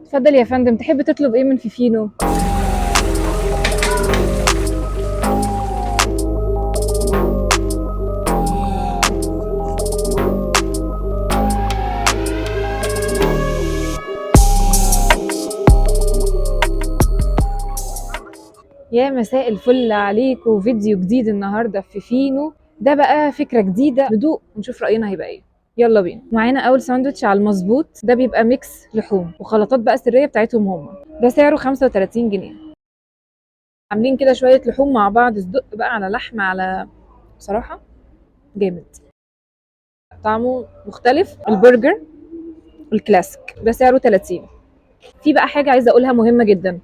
اتفضل يا فندم، تحب تطلب ايه من فيفينو؟ يا مساء الفل عليكم، فيديو جديد النهارده في فينو. ده بقى فكره جديده، ندوق ونشوف راينا هيبقى ايه. يلا بينا. معانا اول ساندوتش على المظبوط، ده بيبقى ميكس لحوم وخلطات بقى سريه بتاعتهم هم. ده سعره 35 جنيه. عاملين كده شويه لحوم مع بعض، صدق بقى على لحمه على، بصراحه جامد، طعمه مختلف. البرجر الكلاسيك ده سعره 30. في بقى حاجه عايزه اقولها مهمه جدا،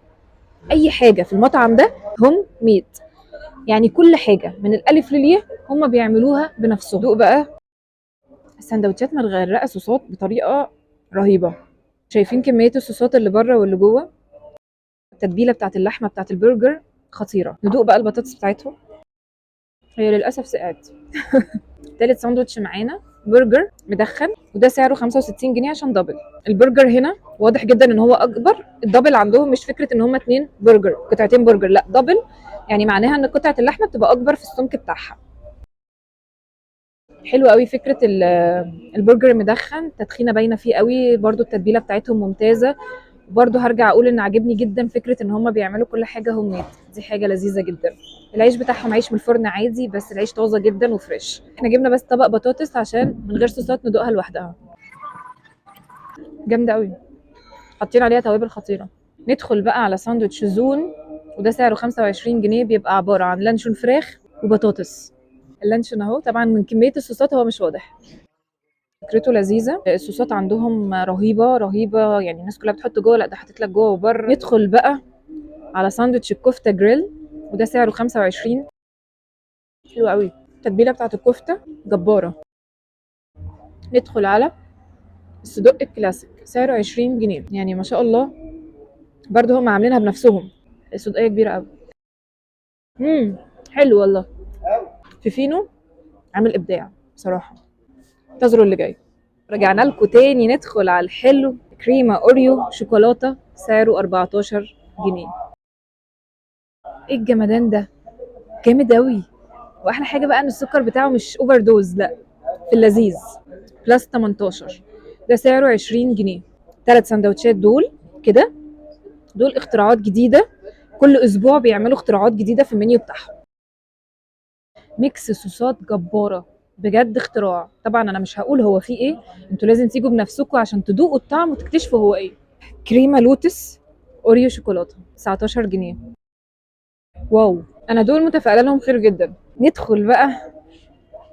اي حاجه في المطعم ده هم ميد، يعني كل حاجه من الالف للياء هم بيعملوها بنفسهم. دوق بقى السندوتشات متغرقه صوصات بطريقه رهيبه. شايفين كميه الصوصات اللي بره واللي جوه؟ التتبيله بتاعت اللحمه بتاعت البرجر خطيره. ندوق بقى البطاطس بتاعتهم، هي للاسف سقعت. تالت ساندوتش معانا برجر مدخن، وده سعره 65 جنيه عشان دبل. البرجر هنا واضح جدا ان هو اكبر. الدبل عندهم مش فكره ان هما اتنين برجر قطعتين برجر، لا دبل، يعني معناها ان قطعه اللحمه بتبقى اكبر في السمك بتاعها. حلو قوي فكره البرجر مدخن، تدخينه باينه فيه قوي، برضو التتبيله بتاعتهم ممتازه. وبرضو هرجع اقول ان عاجبني جدا فكره ان هم بيعملوا كل حاجه هوم ميد، دي حاجه لذيذه جدا. العيش بتاعهم عيش من الفرن عادي، بس العيش طازه جدا وفريش. احنا جبنا بس طبق بطاطس عشان من غير صوصات ندوقها لوحدها. جامده قوي، حاطين عليها توابل خطيره. ندخل بقى على ساندوتش زون، وده سعره 25 جنيه، بيبقى عباره عن لانشون فراخ وبطاطس. اللانشون اهو، طبعا من كميه الصوصات هو مش واضح. فكرته لذيذه، الصوصات عندهم رهيبه رهيبه، يعني الناس كلها بتحط جوه، لا ده حاطط لك جوه وبره. ندخل بقى على ساندوتش الكفته جريل، وده سعره 25. حلو قوي، التتبيله بتاعت الكفته جباره. ندخل على الصدق الكلاسيك، سعره 20 جنيه، يعني ما شاء الله، برضو هم عاملينها بنفسهم. الصدقيه كبيره قوي. حلو والله. فيفينو عامل ابداع بصراحه. انتظروا اللي جاي. رجعنا لكم تاني، ندخل على الحلو، كريمه اوريو شوكولاته، سعره 14 جنيه. ايه الجمدان ده، جامد قوي. واحلى حاجه بقى ان السكر بتاعه مش اوفر دوز، لا، في اللذيذ. بلس 18، ده سعره 20 جنيه. 3 سندوتشات دول كده، دول اختراعات جديده، كل اسبوع بيعملوا اختراعات جديده في المنيو بتاعهم. ميكس صوصات جباره، بجد اختراع. طبعا انا مش هقول هو فيه ايه، انتوا لازم تيجوا بنفسكم عشان تدوقوا الطعم وتكتشفوا هو ايه. كريمه لوتس اوريو شوكولاته، 19 جنيه. واو، انا دول متفائله لهم خير جدا. ندخل بقى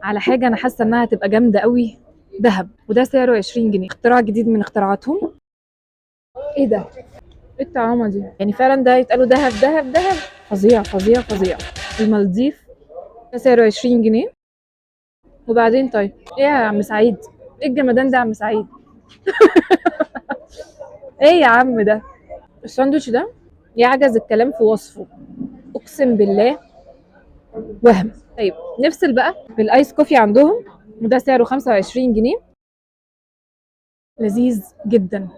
على حاجه انا حاسه انها هتبقى جامده قوي، دهب، وده سعره 20 جنيه، اختراع جديد من اختراعاتهم. ايه ده، ايه الطعامه دي، يعني فعلا ده يتقالوا دهب دهب دهب. فظيع فظيع فظيع. المالديف، ده سعره 20 جنيه. وبعدين طيب ايه يا عم سعيد، ايه الجمدان ده يا عم سعيد؟ ايه يا عم ده، الساندوتش ده يعجز الكلام في وصفه، اقسم بالله وهم. طيب نفصل بقى بالايس كوفي عندهم، وده سعره 25 جنيه، لذيذ جدا.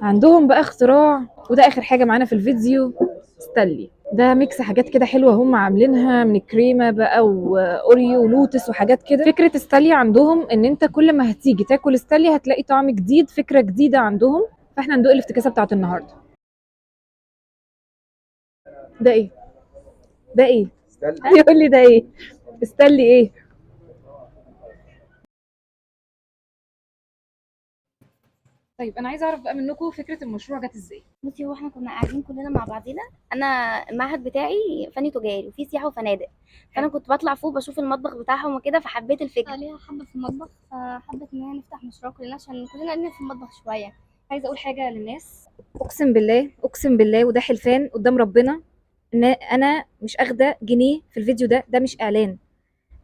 عندهم بقى اختراع، وده اخر حاجه معانا في الفيديو، ستانلي. ده ميكس حاجات كده حلوه هم عاملينها من الكريمه بقى واوريو ولوتس وحاجات كده. فكره ستانلي عندهم ان انت كل ما هتيجي تاكل ستانلي هتلاقي طعم جديد، فكره جديده عندهم. فاحنا ندوق الافتكاسه بتاعت النهارده. ده ايه، ده ايه، يقول لي ده ايه، ستانلي ايه؟ طيب انا عايزه اعرف بقى منكم فكره المشروع جت ازاي. بصي، هو احنا كنا قاعدين كلنا مع بعضينا. انا المعهد بتاعي فني تجاري وفي سياحه وفنادق، فانا حلو. كنت بطلع فوق بشوف المطبخ بتاعهم وكده، فحبيت الفكره. ليها حبه في المطبخ، فحبت ان هي نفتح مشروع كلنا عشان كلنا لنا في المطبخ شويه. عايزه اقول حاجه للناس، اقسم بالله اقسم بالله، وده حلفان قدام ربنا، ان انا مش اخده جنيه في الفيديو ده، ده مش اعلان،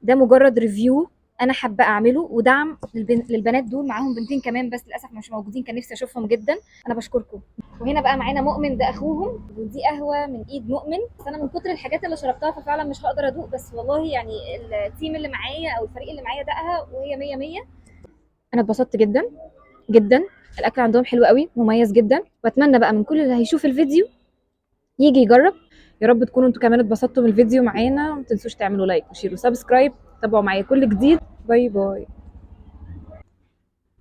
ده مجرد ريفيو انا حابه اعمله، ودعم للبنات دول. معاهم بنتين كمان بس للاسف مش موجودين، كان نفسي اشوفهم جدا. انا بشكركم. وهنا بقى معانا مؤمن، ده اخوهم، ودي قهوه من ايد مؤمن. بس انا من كتر الحاجات اللي شربتها ففعلا مش هقدر ادوق، بس والله يعني التيم اللي معايا او الفريق اللي معايا دقها وهي 100 100. انا اتبسطت جدا جدا، الاكل عندهم حلو قوي، مميز جدا، واتمنى بقى من كل اللي هيشوف الفيديو يجي يجرب. يا رب تكونوا انتوا كمان اتبسطتوا من الفيديو معانا، وما تنسوش تعملوا لايك وشير وسبسكرايب. تابعوا معايا كل جديد. باي باي.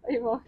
باي باي.